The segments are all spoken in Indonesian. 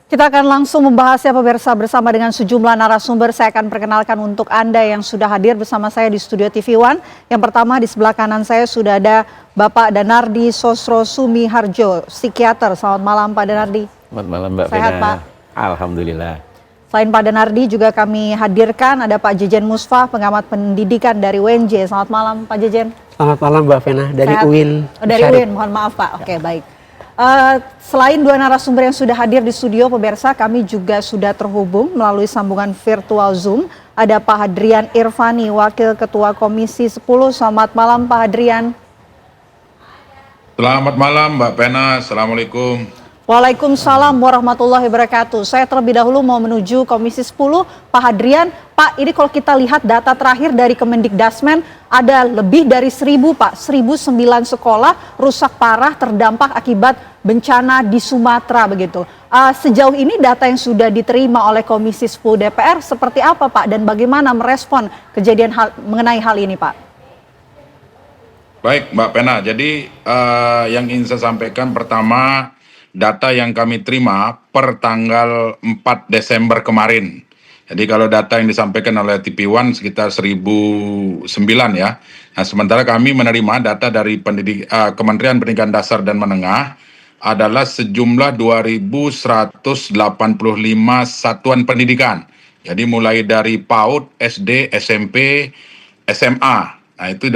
Kita akan langsung membahasnya pemirsa bersama dengan sejumlah narasumber. Saya akan perkenalkan untuk Anda yang sudah hadir bersama saya di Studio TV One. Yang pertama di sebelah kanan saya sudah ada Bapak Danardi Sosro Sumiharjo, psikiater. Selamat malam Pak Danardi. Selamat malam Mbak Sehat Vena. Pak? Alhamdulillah. Selain Pak Danardi juga kami hadirkan ada Pak Jejen Musfa, pengamat pendidikan dari UNJ. Selamat malam Pak Jejen. Selamat malam Mbak Vena, dari Sehat? UIN. Dari UIN, mohon maaf Pak. Oke, baik. Selain dua narasumber yang sudah hadir di studio, pemirsa, kami juga sudah terhubung melalui sambungan virtual Zoom. Ada Pak Hadrian Irvani, Wakil Ketua Komisi 10. Selamat malam Pak Hadrian. Selamat malam Mbak Pena, Assalamualaikum. Waalaikumsalam warahmatullahi wabarakatuh. Saya terlebih dahulu mau menuju Komisi 10. Pak Hadrian, Pak, ini kalau kita lihat data terakhir dari Kemendikdasmen, ada lebih dari 1.000 Pak, 1.009 sekolah rusak parah terdampak akibat bencana di Sumatera begitu. Sejauh ini data yang sudah diterima oleh Komisi 10 DPR seperti apa Pak, dan bagaimana merespon kejadian mengenai hal ini Pak? Baik Mbak Pena, jadi yang ingin saya sampaikan pertama, data yang kami terima per tanggal 4 Desember kemarin. Jadi kalau data yang disampaikan oleh TV One sekitar 1.009 ya. Nah, sementara kami menerima data dari Kementerian Pendidikan Dasar dan Menengah adalah sejumlah 2.185 satuan pendidikan. Jadi mulai dari PAUD, SD, SMP, SMA. Nah itu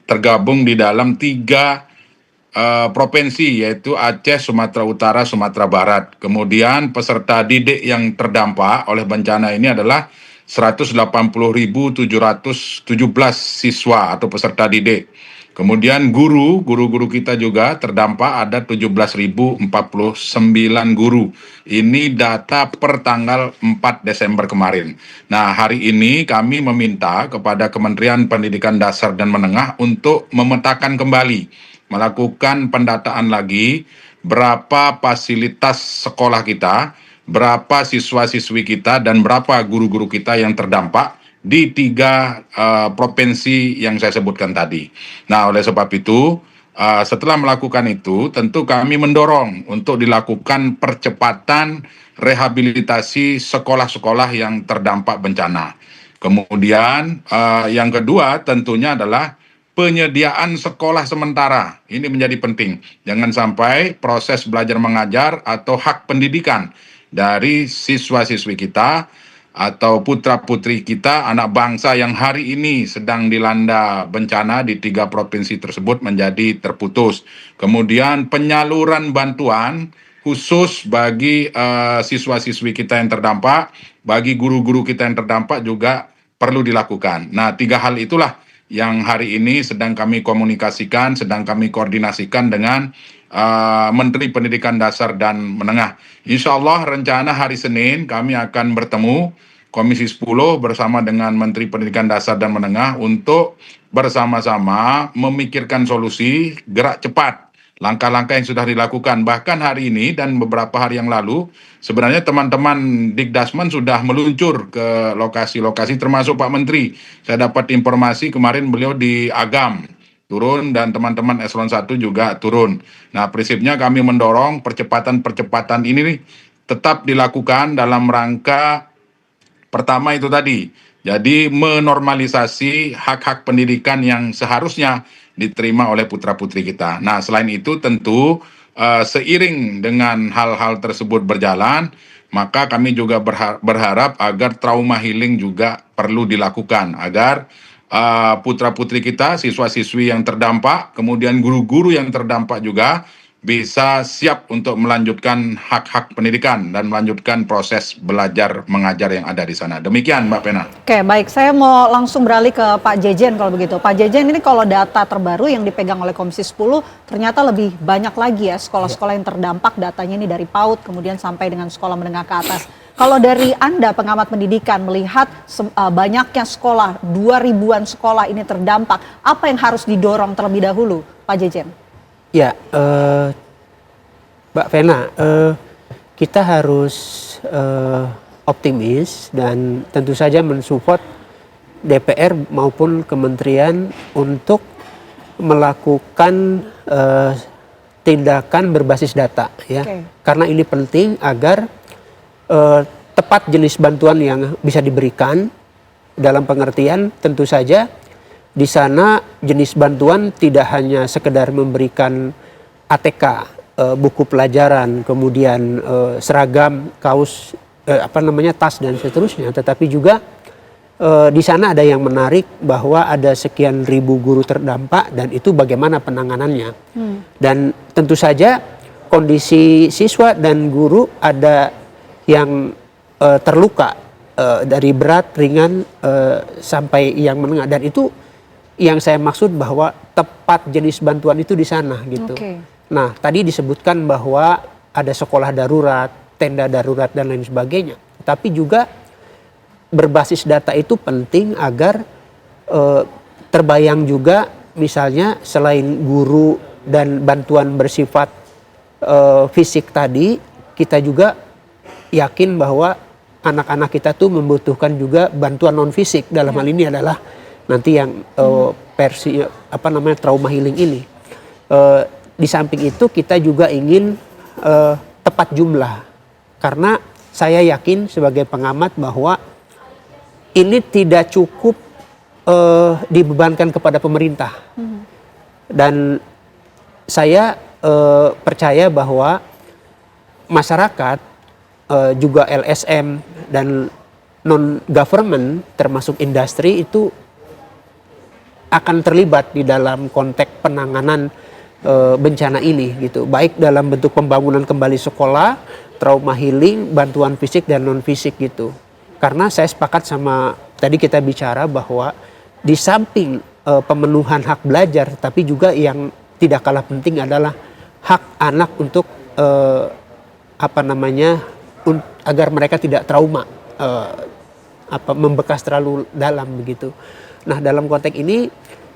tergabung di dalam 3 provinsi, yaitu Aceh, Sumatera Utara, Sumatera Barat. Kemudian peserta didik yang terdampak oleh bencana ini adalah 180.717 siswa atau peserta didik. Kemudian guru-guru kita juga terdampak ada 17.049 guru. Ini data per tanggal 4 Desember kemarin. Nah, hari ini kami meminta kepada Kementerian Pendidikan Dasar dan Menengah untuk memetakan kembali, melakukan pendataan lagi berapa fasilitas sekolah kita, berapa siswa-siswi kita, dan berapa guru-guru kita yang terdampak di 3 provinsi yang saya sebutkan tadi. Nah, oleh sebab itu, setelah melakukan itu, tentu kami mendorong untuk dilakukan percepatan rehabilitasi sekolah-sekolah yang terdampak bencana. Kemudian, yang kedua tentunya adalah penyediaan sekolah sementara. Ini menjadi penting. Jangan sampai proses belajar mengajar atau hak pendidikan dari siswa-siswi kita atau putra-putri kita, anak bangsa yang hari ini sedang dilanda bencana di 3 provinsi tersebut menjadi terputus. Kemudian penyaluran bantuan khusus bagi siswa-siswi kita yang terdampak, bagi guru-guru kita yang terdampak juga perlu dilakukan. Nah, 3 hal itulah yang hari ini sedang kami komunikasikan, sedang kami koordinasikan dengan Menteri Pendidikan Dasar dan Menengah. Insya Allah rencana hari Senin kami akan bertemu Komisi 10 bersama dengan Menteri Pendidikan Dasar dan Menengah untuk bersama-sama memikirkan solusi gerak cepat, langkah-langkah yang sudah dilakukan. Bahkan hari ini dan beberapa hari yang lalu, sebenarnya teman-teman Dikdasmen sudah meluncur ke lokasi-lokasi termasuk Pak Menteri. Saya dapat informasi kemarin beliau di Agam turun dan teman-teman Eselon 1 juga turun. Nah, prinsipnya kami mendorong percepatan-percepatan ini tetap dilakukan dalam rangka pertama itu tadi. Jadi menormalisasi hak-hak pendidikan yang seharusnya diterima oleh putra-putri kita. Nah, selain itu tentu seiring dengan hal-hal tersebut berjalan, maka kami juga berharap agar trauma healing juga perlu dilakukan agar putra-putri kita, siswa-siswi yang terdampak, kemudian guru-guru yang terdampak juga bisa siap untuk melanjutkan hak-hak pendidikan dan melanjutkan proses belajar mengajar yang ada di sana. Demikian Mbak Pena. Oke, baik. Saya mau langsung beralih ke Pak Jejen kalau begitu. Pak Jejen, ini kalau data terbaru yang dipegang oleh Komisi 10 ternyata lebih banyak lagi ya sekolah-sekolah yang terdampak, datanya ini dari PAUD kemudian sampai dengan sekolah menengah ke atas. Kalau dari Anda pengamat pendidikan melihat banyaknya sekolah, 2.000-an sekolah ini terdampak, apa yang harus didorong terlebih dahulu, Pak Jejen? Ya, Mbak Vena, kita harus optimis dan tentu saja mensupport DPR maupun kementerian untuk melakukan tindakan berbasis data, ya. Karena ini penting agar tepat jenis bantuan yang bisa diberikan, dalam pengertian tentu saja di sana jenis bantuan tidak hanya sekedar memberikan ATK, buku pelajaran, kemudian seragam, kaos, tas dan seterusnya, tetapi juga di sana ada yang menarik bahwa ada sekian ribu guru terdampak dan itu bagaimana penanganannya. Dan tentu saja kondisi siswa dan guru ada yang terluka dari berat, ringan sampai yang menengah, dan itu yang saya maksud bahwa tepat jenis bantuan itu di sana gitu. Nah, tadi disebutkan bahwa ada sekolah darurat, tenda darurat dan lain sebagainya. Tapi juga berbasis data itu penting agar terbayang juga misalnya selain guru dan bantuan bersifat fisik tadi, kita juga yakin bahwa anak-anak kita tuh membutuhkan juga bantuan non fisik, dalam hal ini adalah nanti yang trauma healing ini. Di samping itu kita juga ingin tepat jumlah, karena saya yakin sebagai pengamat bahwa ini tidak cukup dibebankan kepada pemerintah. Dan saya percaya bahwa masyarakat, juga LSM dan non-government termasuk industri itu akan terlibat di dalam konteks penanganan bencana ini gitu. Baik dalam bentuk pembangunan kembali sekolah, trauma healing, bantuan fisik dan non-fisik gitu. Karena saya sepakat sama tadi kita bicara bahwa di samping pemenuhan hak belajar, tapi juga yang tidak kalah penting adalah hak anak untuk agar mereka tidak trauma, membekas terlalu dalam begitu. Nah, dalam konteks ini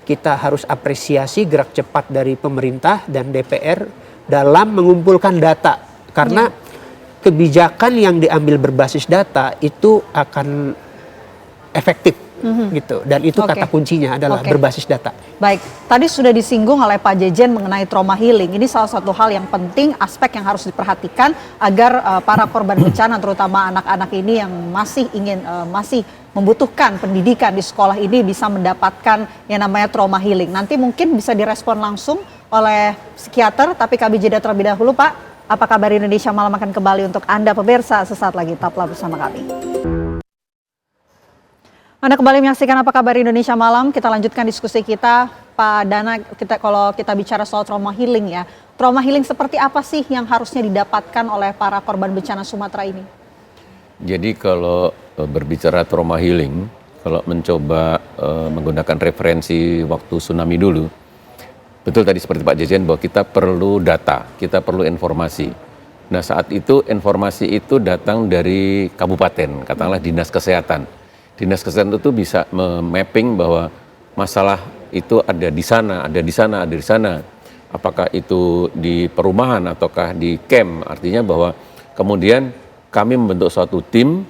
kita harus apresiasi gerak cepat dari pemerintah dan DPR dalam mengumpulkan data, karena kebijakan yang diambil berbasis data itu akan efektif gitu, dan itu kata kuncinya adalah berbasis data. Baik, tadi sudah disinggung oleh Pak Jejen mengenai trauma healing. Ini salah satu hal yang penting, aspek yang harus diperhatikan agar para korban bencana, terutama anak-anak ini yang masih membutuhkan pendidikan di sekolah ini bisa mendapatkan yang namanya trauma healing. Nanti mungkin bisa direspon langsung oleh psikiater, tapi kami jeda terlebih dahulu, Pak. Apa kabar Indonesia Malam akan kembali untuk Anda pemirsa, sesaat lagi tetaplah bersama kami. Anda kembali menyaksikan Apa Kabar Indonesia Malam. Kita lanjutkan diskusi kita, Pak Dana. Kalau kita bicara soal trauma healing ya, trauma healing seperti apa sih yang harusnya didapatkan oleh para korban bencana Sumatera ini? Jadi kalau berbicara trauma healing, kalau mencoba menggunakan referensi waktu tsunami dulu, betul tadi seperti Pak Jejen bahwa kita perlu data, kita perlu informasi. Nah, saat itu informasi itu datang dari kabupaten, katakanlah dinas kesehatan. Dinas kesehatan itu bisa memapping bahwa masalah itu ada di sana, ada di sana, ada di sana. Apakah itu di perumahan ataukah di camp, artinya bahwa kemudian kami membentuk suatu tim,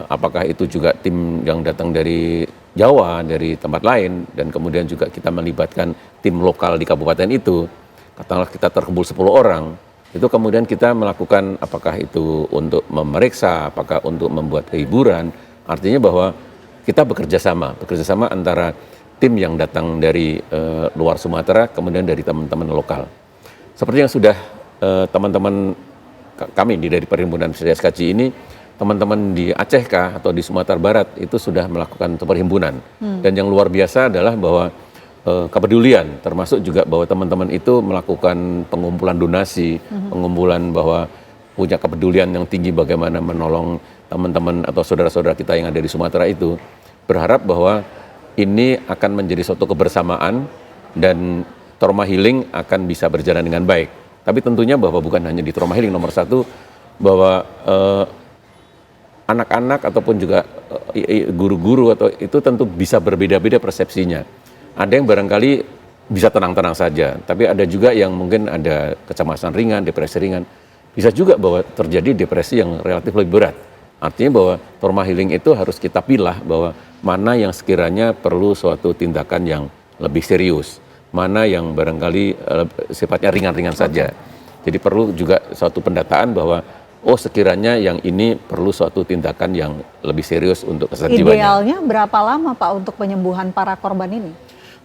apakah itu juga tim yang datang dari Jawa, dari tempat lain, dan kemudian juga kita melibatkan tim lokal di kabupaten itu, katakanlah kita terkumpul 10 orang, itu kemudian kita melakukan apakah itu untuk memeriksa, apakah untuk membuat hiburan, artinya bahwa kita bekerja sama antara tim yang datang dari luar Sumatera, kemudian dari teman-teman lokal. Seperti yang sudah teman-teman kami dari Perhimpunan PSKJ ini, teman-teman di Aceh atau di Sumatera Barat itu sudah melakukan perhimpunan. Dan yang luar biasa adalah bahwa kepedulian, termasuk juga bahwa teman-teman itu melakukan pengumpulan donasi, pengumpulan bahwa punya kepedulian yang tinggi bagaimana menolong teman-teman atau saudara-saudara kita yang ada di Sumatera itu. Berharap bahwa ini akan menjadi suatu kebersamaan dan trauma healing akan bisa berjalan dengan baik. Tapi tentunya bahwa bukan hanya di trauma healing, nomor satu bahwa anak-anak ataupun juga guru-guru atau itu tentu bisa berbeda-beda persepsinya. Ada yang barangkali bisa tenang-tenang saja, tapi ada juga yang mungkin ada kecemasan ringan, depresi ringan. Bisa juga bahwa terjadi depresi yang relatif lebih berat. Artinya bahwa trauma healing itu harus kita pilah bahwa mana yang sekiranya perlu suatu tindakan yang lebih serius, mana yang barangkali sifatnya ringan-ringan saja. Jadi perlu juga suatu pendataan bahwa oh sekiranya yang ini perlu suatu tindakan yang lebih serius untuk kesehatan jiwanya. Idealnya berapa lama Pak untuk penyembuhan para korban ini?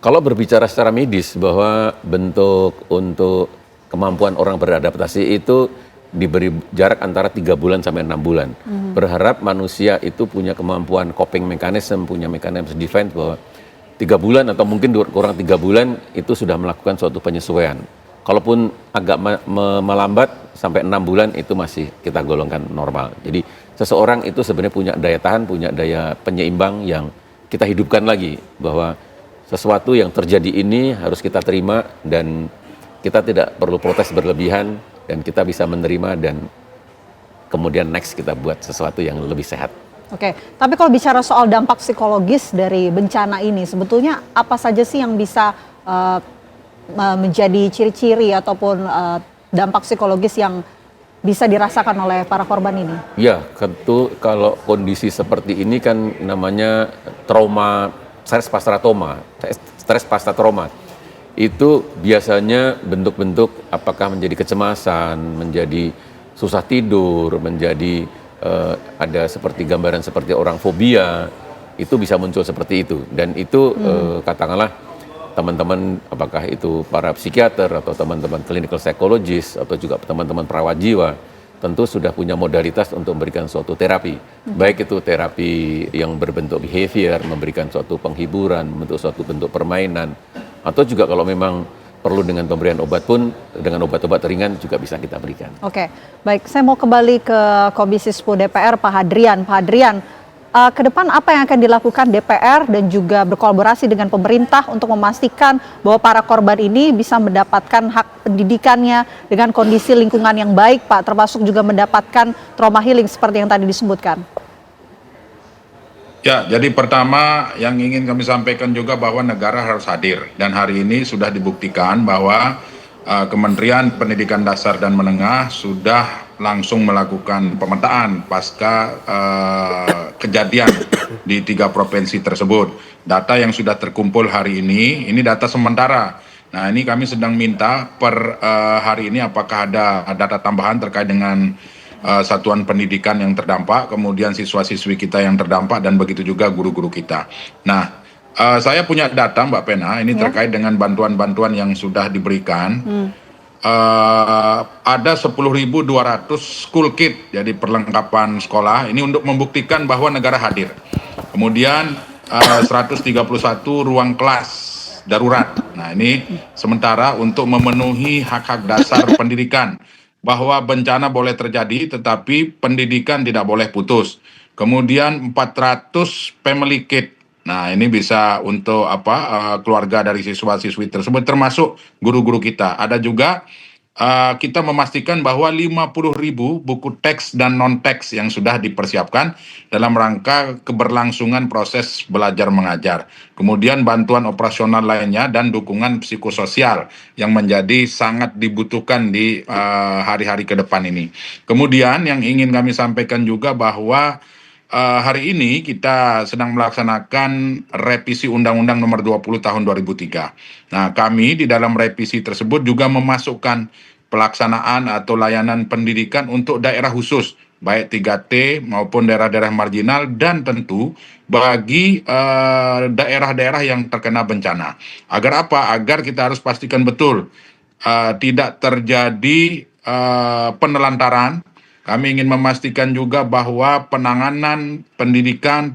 Kalau berbicara secara medis bahwa bentuk untuk kemampuan orang beradaptasi itu diberi jarak antara 3 bulan sampai 6 bulan. Berharap manusia itu punya kemampuan coping mechanism, punya mekanisme defense bahwa 3 bulan atau mungkin kurang 3 bulan itu sudah melakukan suatu penyesuaian. Kalaupun agak melambat sampai 6 bulan itu masih kita golongkan normal. Jadi seseorang itu sebenarnya punya daya tahan, punya daya penyeimbang yang kita hidupkan lagi bahwa sesuatu yang terjadi ini harus kita terima dan kita tidak perlu protes berlebihan dan kita bisa menerima dan kemudian next kita buat sesuatu yang lebih sehat. Oke, tapi kalau bicara soal dampak psikologis dari bencana ini, sebetulnya apa saja sih yang bisa menjadi ciri-ciri ataupun dampak psikologis yang bisa dirasakan oleh para korban ini? Ya, tentu kalau kondisi seperti ini kan namanya trauma, stres pasca trauma. Itu biasanya bentuk-bentuk apakah menjadi kecemasan, menjadi susah tidur, menjadi ada seperti gambaran seperti orang fobia, itu bisa muncul seperti itu. Dan itu katakanlah teman-teman apakah itu para psikiater atau teman-teman clinical psychologist atau juga teman-teman perawat jiwa tentu sudah punya modalitas untuk memberikan suatu terapi. Baik itu terapi yang berbentuk behavior, memberikan suatu penghiburan, membentuk suatu bentuk permainan, atau juga kalau memang perlu dengan pemberian obat pun, dengan obat-obat ringan juga bisa kita berikan. Oke, baik. Saya mau kembali ke Komisi 10 DPR, Pak Hadrian. Pak Hadrian, ke depan apa yang akan dilakukan DPR dan juga berkolaborasi dengan pemerintah untuk memastikan bahwa para korban ini bisa mendapatkan hak pendidikannya dengan kondisi lingkungan yang baik, Pak, termasuk juga mendapatkan trauma healing seperti yang tadi disebutkan? Ya, jadi pertama yang ingin kami sampaikan juga bahwa negara harus hadir. Dan hari ini sudah dibuktikan bahwa Kementerian Pendidikan Dasar dan Menengah sudah langsung melakukan pemetaan pasca kejadian di 3 provinsi tersebut. Data yang sudah terkumpul hari ini data sementara. Nah, ini kami sedang minta per hari ini apakah ada data tambahan terkait dengan satuan pendidikan yang terdampak, kemudian siswa-siswi kita yang terdampak, dan begitu juga guru-guru kita. Nah, saya punya data Mbak Pena, ini terkait dengan bantuan-bantuan yang sudah diberikan. Ada 10.200 school kit, jadi perlengkapan sekolah, ini untuk membuktikan bahwa negara hadir. Kemudian 131 ruang kelas darurat. Nah, ini sementara untuk memenuhi hak-hak dasar pendidikan, bahwa bencana boleh terjadi tetapi pendidikan tidak boleh putus. Kemudian 400 family kit. Nah, ini bisa untuk keluarga dari siswa-siswi tersebut termasuk guru-guru kita. Ada juga kita memastikan bahwa 50.000 buku teks dan non-teks yang sudah dipersiapkan dalam rangka keberlangsungan proses belajar mengajar. Kemudian bantuan operasional lainnya dan dukungan psikososial yang menjadi sangat dibutuhkan di hari-hari ke depan ini. Kemudian yang ingin kami sampaikan juga bahwa hari ini kita sedang melaksanakan revisi Undang-Undang Nomor 20 Tahun 2003. Nah, kami di dalam revisi tersebut juga memasukkan pelaksanaan atau layanan pendidikan untuk daerah khusus, baik 3T maupun daerah-daerah marginal, dan tentu bagi daerah-daerah yang terkena bencana. Agar apa? Agar kita harus pastikan betul tidak terjadi penelantaran. Kami ingin memastikan juga bahwa penanganan pendidikan,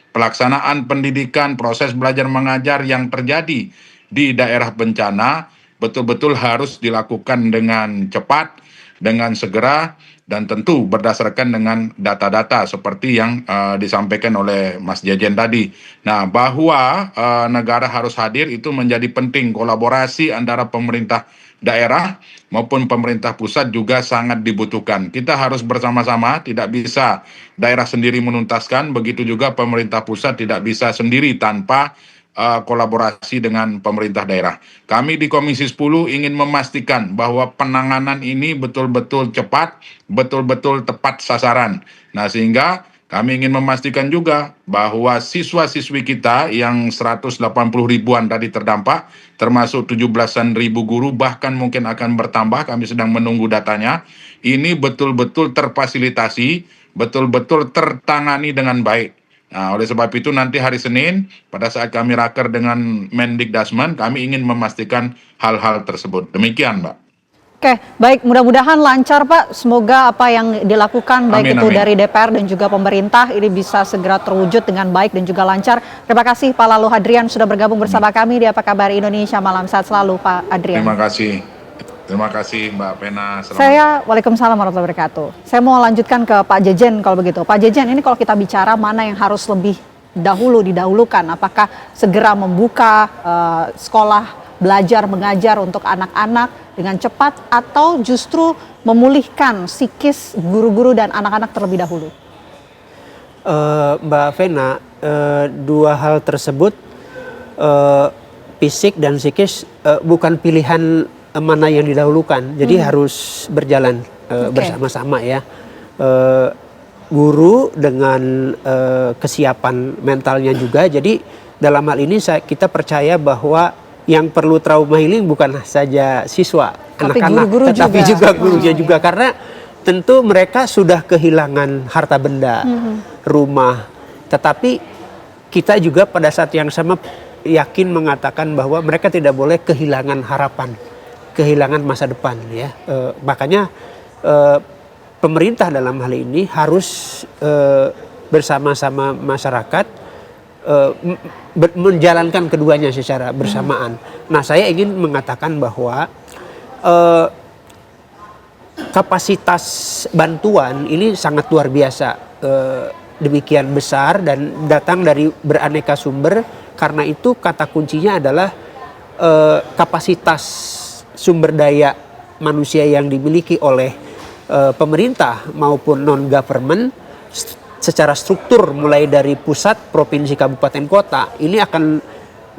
pelaksanaan pendidikan, proses belajar mengajar yang terjadi di daerah bencana betul-betul harus dilakukan dengan cepat, dengan segera, dan tentu berdasarkan dengan data-data seperti yang disampaikan oleh Mas Jejen tadi. Nah, bahwa negara harus hadir itu menjadi penting. Kolaborasi antara pemerintah daerah maupun pemerintah pusat juga sangat dibutuhkan. Kita harus bersama-sama, tidak bisa daerah sendiri menuntaskan, begitu juga pemerintah pusat tidak bisa sendiri tanpa kolaborasi dengan pemerintah daerah. Kami di Komisi 10 ingin memastikan bahwa penanganan ini betul-betul cepat, betul-betul tepat sasaran. Nah, sehingga kami ingin memastikan juga bahwa siswa-siswi kita yang 180 ribuan tadi terdampak, termasuk 17.000 guru, bahkan mungkin akan bertambah, kami sedang menunggu datanya. ini betul-betul terfasilitasi, betul-betul tertangani dengan baik. Nah, oleh sebab itu nanti hari Senin pada saat kami raker dengan Mendikdasmen, kami ingin memastikan hal-hal tersebut. Demikian, Mbak. Oke, baik, mudah-mudahan lancar Pak. Semoga apa yang dilakukan baik itu dari DPR dan juga pemerintah ini bisa segera terwujud dengan baik dan juga lancar. Terima kasih Pak Lalu Hadrian sudah bergabung bersama kami di Apa Kabar Indonesia Malam. Sehat selalu Pak Hadrian. Terima kasih Mbak Pena. Waalaikumsalam warahmatullahi wabarakatuh. Saya mau lanjutkan ke Pak Jejen kalau begitu. Pak Jejen, ini kalau kita bicara mana yang harus lebih didahulukan, apakah segera membuka sekolah belajar mengajar untuk anak-anak dengan cepat atau justru memulihkan psikis guru-guru dan anak-anak terlebih dahulu? Mbak Vena, dua hal tersebut, fisik dan psikis, bukan pilihan mana yang didahulukan, jadi harus berjalan bersama-sama ya. Guru dengan kesiapan mentalnya juga. Jadi dalam hal ini kita percaya bahwa yang perlu trauma healing bukan saja siswa, anak-anak, tetapi juga gurunya juga, karena tentu mereka sudah kehilangan harta benda, rumah, tetapi kita juga pada saat yang sama yakin mengatakan bahwa mereka tidak boleh kehilangan harapan, kehilangan masa depan ya. Makanya pemerintah dalam hal ini harus bersama-sama masyarakat menjalankan keduanya secara bersamaan. Nah, saya ingin mengatakan bahwa kapasitas bantuan ini sangat luar biasa, demikian besar dan datang dari beraneka sumber. Karena itu kata kuncinya adalah kapasitas sumber daya manusia yang dimiliki oleh pemerintah maupun non-government secara struktur mulai dari pusat, provinsi, kabupaten, kota, ini akan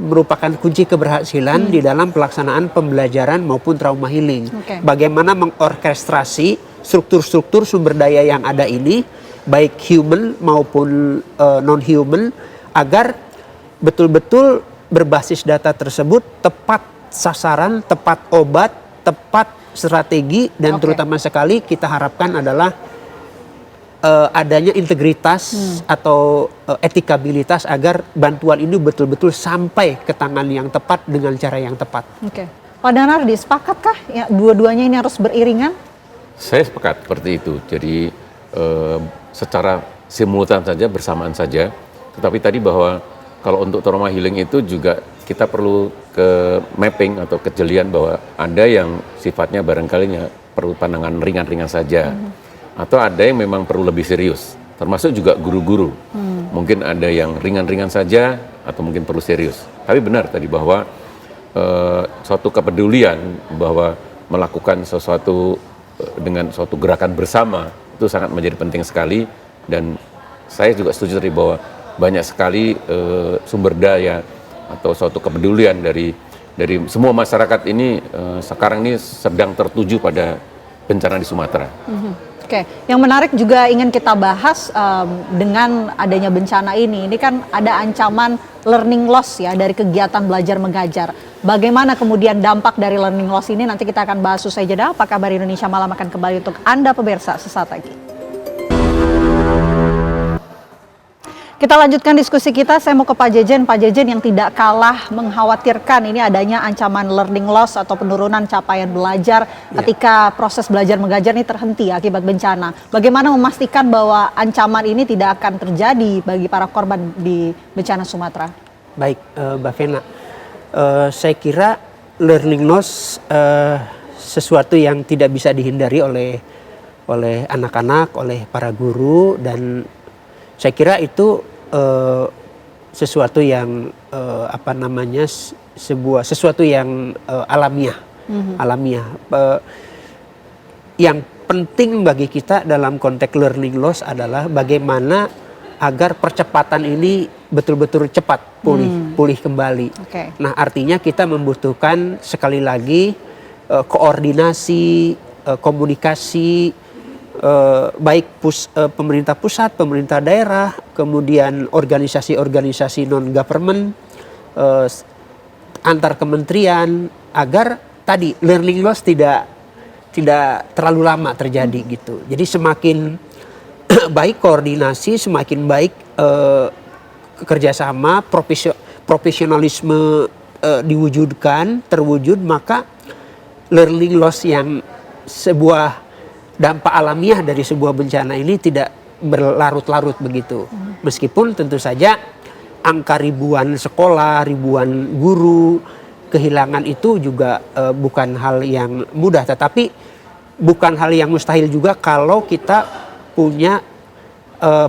merupakan kunci keberhasilan di dalam pelaksanaan pembelajaran maupun trauma healing. Bagaimana mengorkestrasi struktur-struktur sumber daya yang ada ini, baik human maupun non-human, agar betul-betul berbasis data tersebut tepat sasaran, tepat obat, tepat strategi, dan terutama sekali kita harapkan adalah adanya integritas atau etikabilitas agar bantuan ini betul-betul sampai ke tangan yang tepat dengan cara yang tepat. Pak Danardi, sepakatkah ya, dua-duanya ini harus beriringan? Saya sepakat seperti itu. Jadi secara simultan saja, bersamaan saja. Tetapi tadi bahwa kalau untuk trauma healing itu juga kita perlu ke mapping atau kejelian bahwa ada yang sifatnya barangkali perlu pandangan ringan-ringan saja. Atau ada yang memang perlu lebih serius, termasuk juga guru-guru. Mungkin ada yang ringan-ringan saja atau mungkin perlu serius. Tapi benar tadi bahwa suatu kepedulian bahwa melakukan sesuatu dengan suatu gerakan bersama itu sangat menjadi penting sekali. Dan saya juga setuju tadi bahwa banyak sekali sumber daya atau suatu kepedulian dari semua masyarakat ini sekarang ini sedang tertuju pada bencana di Sumatera. Yang menarik juga ingin kita bahas dengan adanya bencana ini kan ada ancaman learning loss ya dari kegiatan belajar mengajar. Bagaimana kemudian dampak dari learning loss ini nanti kita akan bahas usai jeda. Apa Kabar Indonesia Malam akan kembali untuk Anda pemirsa sesaat lagi. Kita lanjutkan diskusi kita, saya mau ke Pak Jejen. Pak Jejen, yang tidak kalah mengkhawatirkan ini adanya ancaman learning loss atau penurunan capaian belajar ketika proses belajar mengajar ini terhenti akibat bencana. Bagaimana memastikan bahwa ancaman ini tidak akan terjadi bagi para korban di bencana Sumatera? Baik, Mbak Vena, saya kira learning loss sesuatu yang tidak bisa dihindari oleh anak-anak, oleh para guru, dan saya kira itu sesuatu yang sesuatu yang alamiah. Yang penting bagi kita dalam konteks learning loss adalah bagaimana agar percepatan ini betul-betul cepat pulih kembali. Nah, artinya kita membutuhkan sekali lagi koordinasi, komunikasi, baik pemerintah pusat, pemerintah daerah, kemudian organisasi-organisasi non-government, antar kementerian, agar tadi learning loss tidak tidak terlalu lama terjadi gitu. Jadi semakin baik koordinasi, semakin baik kerjasama, profesionalisme diwujudkan, terwujud, maka learning loss yang sebuah dampak alamiah dari sebuah bencana ini tidak berlarut-larut begitu. Meskipun tentu saja angka ribuan sekolah, ribuan guru kehilangan itu juga bukan hal yang mudah, tetapi bukan hal yang mustahil juga kalau kita punya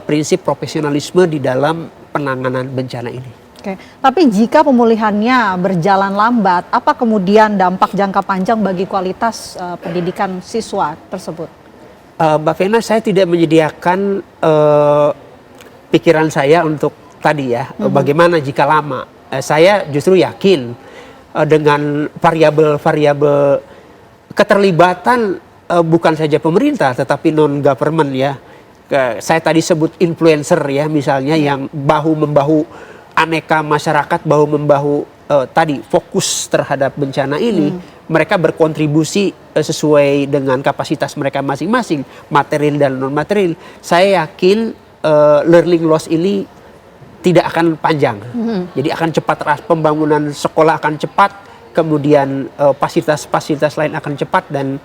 prinsip profesionalisme di dalam penanganan bencana ini. Oke, tapi jika pemulihannya berjalan lambat, apa kemudian dampak jangka panjang bagi kualitas pendidikan siswa tersebut? Mbak Vena, saya tidak menyediakan pikiran saya untuk tadi ya, bagaimana jika lama. Saya justru yakin dengan variabel-variabel keterlibatan bukan saja pemerintah tetapi non-government ya. Saya tadi sebut influencer ya misalnya yang bahu-membahu aneka masyarakat, bahu-membahu tadi fokus terhadap bencana ini. Mereka berkontribusi sesuai dengan kapasitas mereka masing-masing, material dan non-material. Saya yakin learning loss ini tidak akan panjang. Jadi akan cepat, pembangunan sekolah akan cepat, kemudian fasilitas-fasilitas lain akan cepat, dan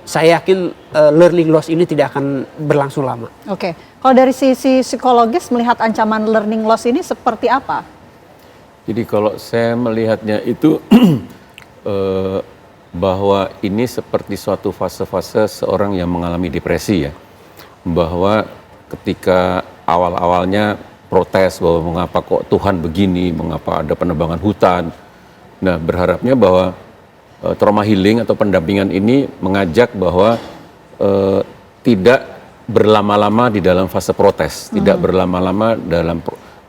saya yakin learning loss ini tidak akan berlangsung lama. Oke, kalau dari sisi psikologis melihat ancaman learning loss ini seperti apa? Jadi kalau saya melihatnya itu bahwa ini seperti suatu fase-fase seorang yang mengalami depresi ya. Bahwa ketika awal-awalnya protes bahwa mengapa kok Tuhan begini, mengapa ada penebangan hutan. Nah, berharapnya bahwa trauma healing atau pendampingan ini mengajak bahwa tidak berlama-lama di dalam fase protes, tidak berlama-lama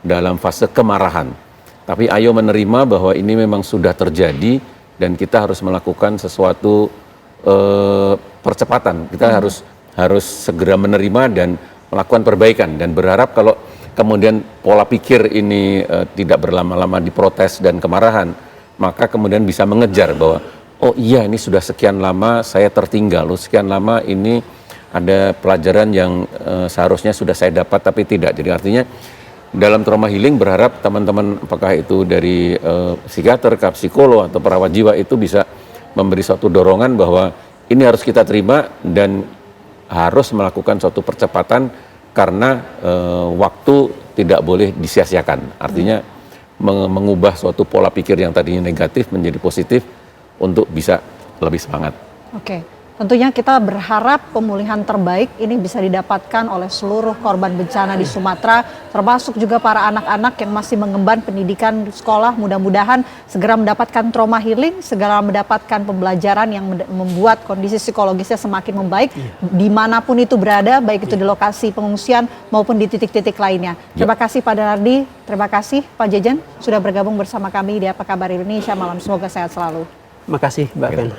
dalam fase kemarahan. Tapi ayo menerima bahwa ini memang sudah terjadi dan kita harus melakukan sesuatu percepatan. Kita harus segera menerima dan melakukan perbaikan, dan berharap kalau kemudian pola pikir ini tidak berlama-lama diprotes dan kemarahan, maka kemudian bisa mengejar bahwa oh iya ini sudah sekian lama saya tertinggal, sekian lama ini ada pelajaran yang seharusnya sudah saya dapat tapi tidak. Jadi artinya dalam trauma healing berharap teman-teman apakah itu dari psikiater, psikolog atau perawat jiwa itu bisa memberi suatu dorongan bahwa ini harus kita terima dan harus melakukan suatu percepatan karena waktu tidak boleh disia-siakan. Artinya mengubah suatu pola pikir yang tadinya negatif menjadi positif untuk bisa lebih semangat. Oke, tentunya kita berharap pemulihan terbaik ini bisa didapatkan oleh seluruh korban bencana di Sumatera, termasuk juga para anak-anak yang masih mengemban pendidikan di sekolah. Mudah-mudahan segera mendapatkan trauma healing, segera mendapatkan pembelajaran yang membuat kondisi psikologisnya semakin membaik, dimanapun itu berada, baik itu di lokasi pengungsian maupun di titik-titik lainnya. Terima kasih Pak Dardi, terima kasih Pak Jejen sudah bergabung bersama kami di Apa Kabar Indonesia Malam. Semoga sehat selalu. Terima kasih Mbak Ken.